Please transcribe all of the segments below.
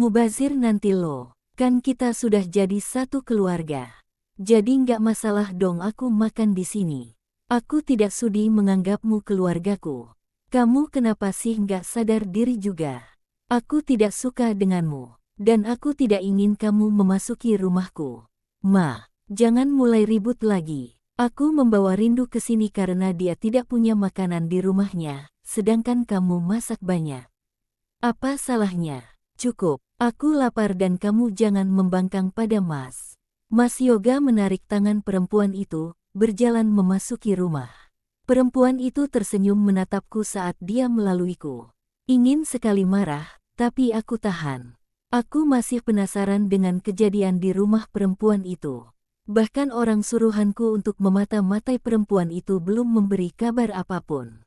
Mubazir nanti lo, kan kita sudah jadi satu keluarga. Jadi nggak masalah dong aku makan di sini. Aku tidak sudi menganggapmu keluargaku. Kamu kenapa sih nggak sadar diri juga? Aku tidak suka denganmu, dan aku tidak ingin kamu memasuki rumahku. Ma, jangan mulai ribut lagi. Aku membawa Rindu ke sini karena dia tidak punya makanan di rumahnya, sedangkan kamu masak banyak. Apa salahnya? Cukup, aku lapar dan kamu jangan membangkang pada Mas. Mas Yoga menarik tangan perempuan itu, berjalan memasuki rumah. Perempuan itu tersenyum menatapku saat dia melaluiku. Ingin sekali marah, tapi aku tahan. Aku masih penasaran dengan kejadian di rumah perempuan itu. Bahkan orang suruhanku untuk memata-matai perempuan itu belum memberi kabar apapun.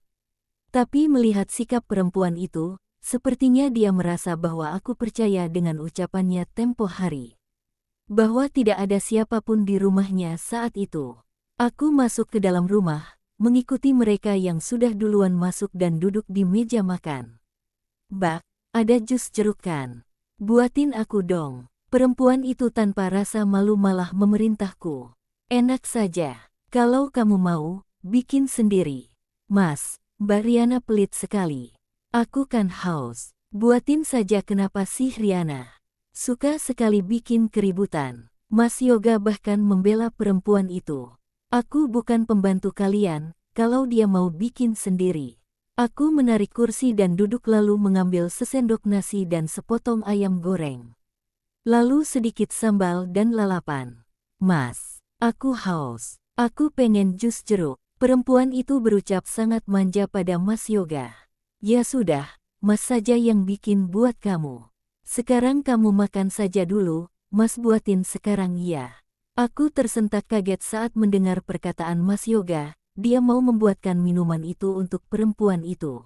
Tapi melihat sikap perempuan itu, sepertinya dia merasa bahwa aku percaya dengan ucapannya tempo hari. Bahwa tidak ada siapapun di rumahnya saat itu. Aku masuk ke dalam rumah, mengikuti mereka yang sudah duluan masuk dan duduk di meja makan. Bak, ada jus jeruk kan? Buatin aku dong. Perempuan itu tanpa rasa malu malah memerintahku. Enak saja, kalau kamu mau, bikin sendiri. Mas, Mbak Riana pelit sekali. Aku kan haus. Buatin saja kenapa sih Riana? Suka sekali bikin keributan. Mas Yoga bahkan membela perempuan itu. Aku bukan pembantu kalian, kalau dia mau bikin sendiri. Aku menarik kursi dan duduk lalu mengambil sesendok nasi dan sepotong ayam goreng. Lalu sedikit sambal dan lalapan. Mas, aku haus. Aku pengen jus jeruk. Perempuan itu berucap sangat manja pada Mas Yoga. Ya sudah, Mas saja yang bikin buat kamu. Sekarang kamu makan saja dulu, Mas buatin sekarang ya. Aku tersentak kaget saat mendengar perkataan Mas Yoga, dia mau membuatkan minuman itu untuk perempuan itu.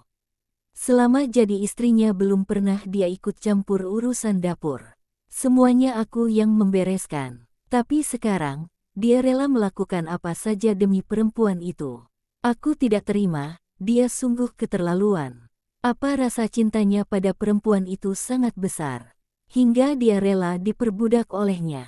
Selama jadi istrinya belum pernah dia ikut campur urusan dapur. Semuanya aku yang membereskan. Tapi sekarang, dia rela melakukan apa saja demi perempuan itu. Aku tidak terima, dia sungguh keterlaluan. Apa rasa cintanya pada perempuan itu sangat besar, hingga dia rela diperbudak olehnya.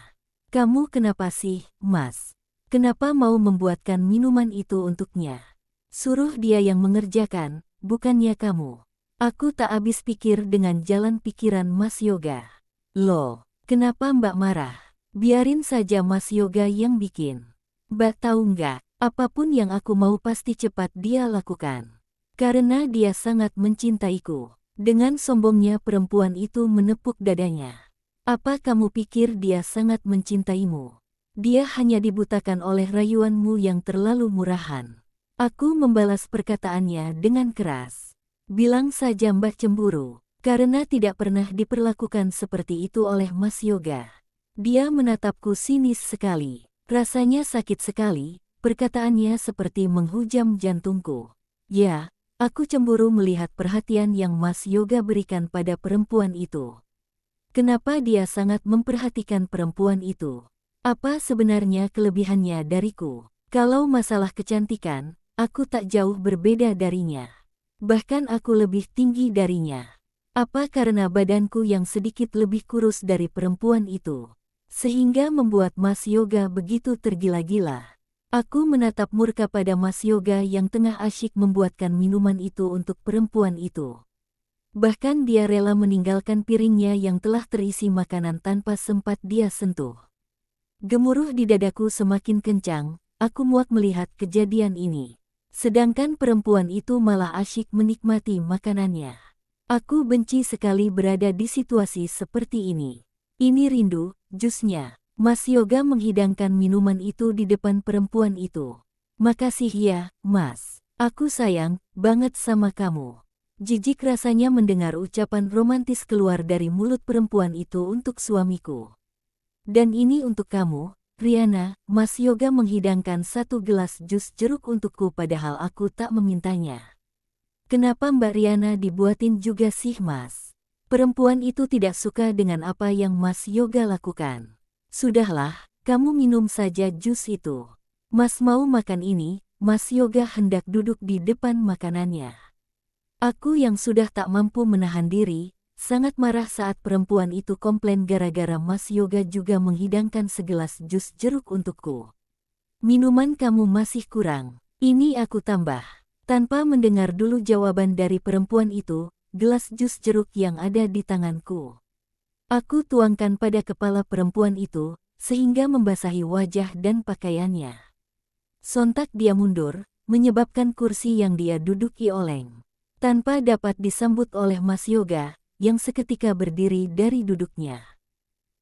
Kamu kenapa sih, Mas? Kenapa mau membuatkan minuman itu untuknya? Suruh dia yang mengerjakan, bukannya kamu. Aku tak habis pikir dengan jalan pikiran Mas Yoga. Loh, kenapa Mbak marah? Biarin saja Mas Yoga yang bikin. Mbak tahu nggak, apapun yang aku mau pasti cepat dia lakukan. Karena dia sangat mencintaiku. Dengan sombongnya perempuan itu menepuk dadanya. Apa kamu pikir dia sangat mencintaimu? Dia hanya dibutakan oleh rayuanmu yang terlalu murahan. Aku membalas perkataannya dengan keras. Bilang saja Mbak cemburu, karena tidak pernah diperlakukan seperti itu oleh Mas Yoga. Dia menatapku sinis sekali. Rasanya sakit sekali, perkataannya seperti menghujam jantungku. Ya, aku cemburu melihat perhatian yang Mas Yoga berikan pada perempuan itu. Kenapa dia sangat memperhatikan perempuan itu? Apa sebenarnya kelebihannya dariku? Kalau masalah kecantikan, aku tak jauh berbeda darinya. Bahkan aku lebih tinggi darinya. Apa karena badanku yang sedikit lebih kurus dari perempuan itu, sehingga membuat Mas Yoga begitu tergila-gila? Aku menatap murka pada Mas Yoga yang tengah asyik membuatkan minuman itu untuk perempuan itu. Bahkan dia rela meninggalkan piringnya yang telah terisi makanan tanpa sempat dia sentuh. Gemuruh di dadaku semakin kencang, aku muak melihat kejadian ini. Sedangkan perempuan itu malah asyik menikmati makanannya. Aku benci sekali berada di situasi seperti ini. Ini Rindu, jusnya. Mas Yoga menghidangkan minuman itu di depan perempuan itu. Makasih ya, Mas. Aku sayang banget sama kamu. Jijik rasanya mendengar ucapan romantis keluar dari mulut perempuan itu untuk suamiku. Dan ini untuk kamu, Riana. Mas Yoga menghidangkan satu gelas jus jeruk untukku padahal aku tak memintanya. Kenapa Mbak Riana dibuatin juga sih Mas? Perempuan itu tidak suka dengan apa yang Mas Yoga lakukan. Sudahlah, kamu minum saja jus itu. Mas mau makan ini. Mas Yoga hendak duduk di depan makanannya. Aku yang sudah tak mampu menahan diri, sangat marah saat perempuan itu komplain gara-gara Mas Yoga juga menghidangkan segelas jus jeruk untukku. Minuman kamu masih kurang, ini aku tambah. Tanpa mendengar dulu jawaban dari perempuan itu, gelas jus jeruk yang ada di tanganku aku tuangkan pada kepala perempuan itu, sehingga membasahi wajah dan pakaiannya. Sontak dia mundur, menyebabkan kursi yang dia duduki oleng. Tanpa dapat disambut oleh Mas Yoga, yang seketika berdiri dari duduknya.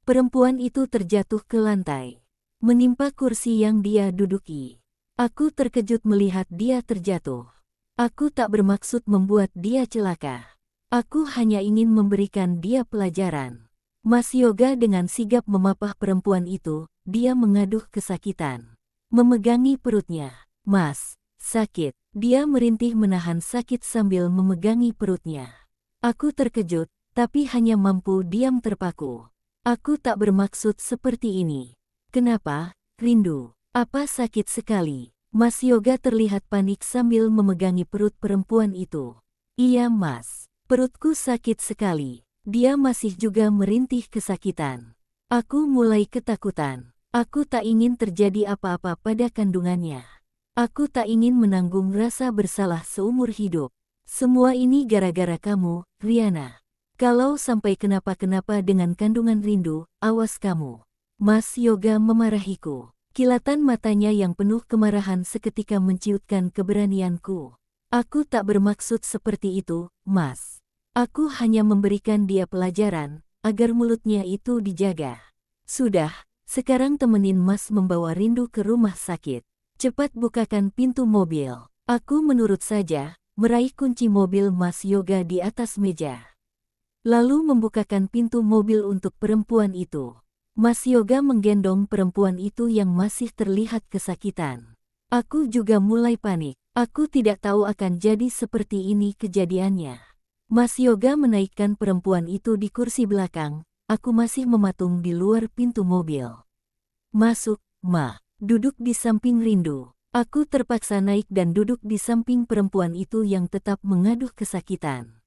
Perempuan itu terjatuh ke lantai, menimpa kursi yang dia duduki. Aku terkejut melihat dia terjatuh. Aku tak bermaksud membuat dia celaka. Aku hanya ingin memberikan dia pelajaran. Mas Yoga dengan sigap memapah perempuan itu, dia mengaduh kesakitan. Memegangi perutnya. Mas, sakit. Dia merintih menahan sakit sambil memegangi perutnya. Aku terkejut, tapi hanya mampu diam terpaku. Aku tak bermaksud seperti ini. Kenapa, Rindu? Apa sakit sekali? Mas Yoga terlihat panik sambil memegangi perut perempuan itu. Iya mas, perutku sakit sekali. Dia masih juga merintih kesakitan. Aku mulai ketakutan. Aku tak ingin terjadi apa-apa pada kandungannya. Aku tak ingin menanggung rasa bersalah seumur hidup. Semua ini gara-gara kamu, Riana. Kalau sampai kenapa-kenapa dengan kandungan Rindu, awas kamu. Mas Yoga memarahiku. Kilatan matanya yang penuh kemarahan seketika menciutkan keberanianku. Aku tak bermaksud seperti itu, Mas. Aku hanya memberikan dia pelajaran, agar mulutnya itu dijaga. Sudah, sekarang temenin Mas membawa Rindu ke rumah sakit. Cepat bukakan pintu mobil. Aku menurut saja, meraih kunci mobil Mas Yoga di atas meja. Lalu membukakan pintu mobil untuk perempuan itu. Mas Yoga menggendong perempuan itu yang masih terlihat kesakitan. Aku juga mulai panik. Aku tidak tahu akan jadi seperti ini kejadiannya. Mas Yoga menaikkan perempuan itu di kursi belakang, aku masih mematung di luar pintu mobil. Masuk, Ma. Duduk di samping Rindu. Aku terpaksa naik dan duduk di samping perempuan itu yang tetap mengaduh kesakitan.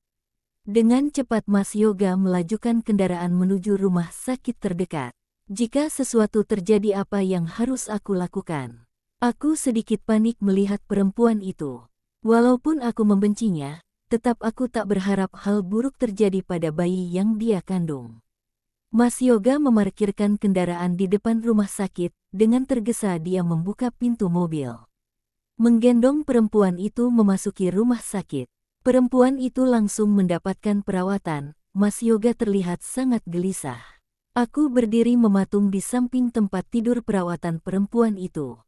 Dengan cepat Mas Yoga melajukan kendaraan menuju rumah sakit terdekat. Jika sesuatu terjadi apa yang harus aku lakukan? Aku sedikit panik melihat perempuan itu. Walaupun aku membencinya, tetap aku tak berharap hal buruk terjadi pada bayi yang dia kandung. Mas Yoga memarkirkan kendaraan di depan rumah sakit, dengan tergesa dia membuka pintu mobil. Menggendong perempuan itu memasuki rumah sakit. Perempuan itu langsung mendapatkan perawatan, Mas Yoga terlihat sangat gelisah. Aku berdiri mematung di samping tempat tidur perawatan perempuan itu.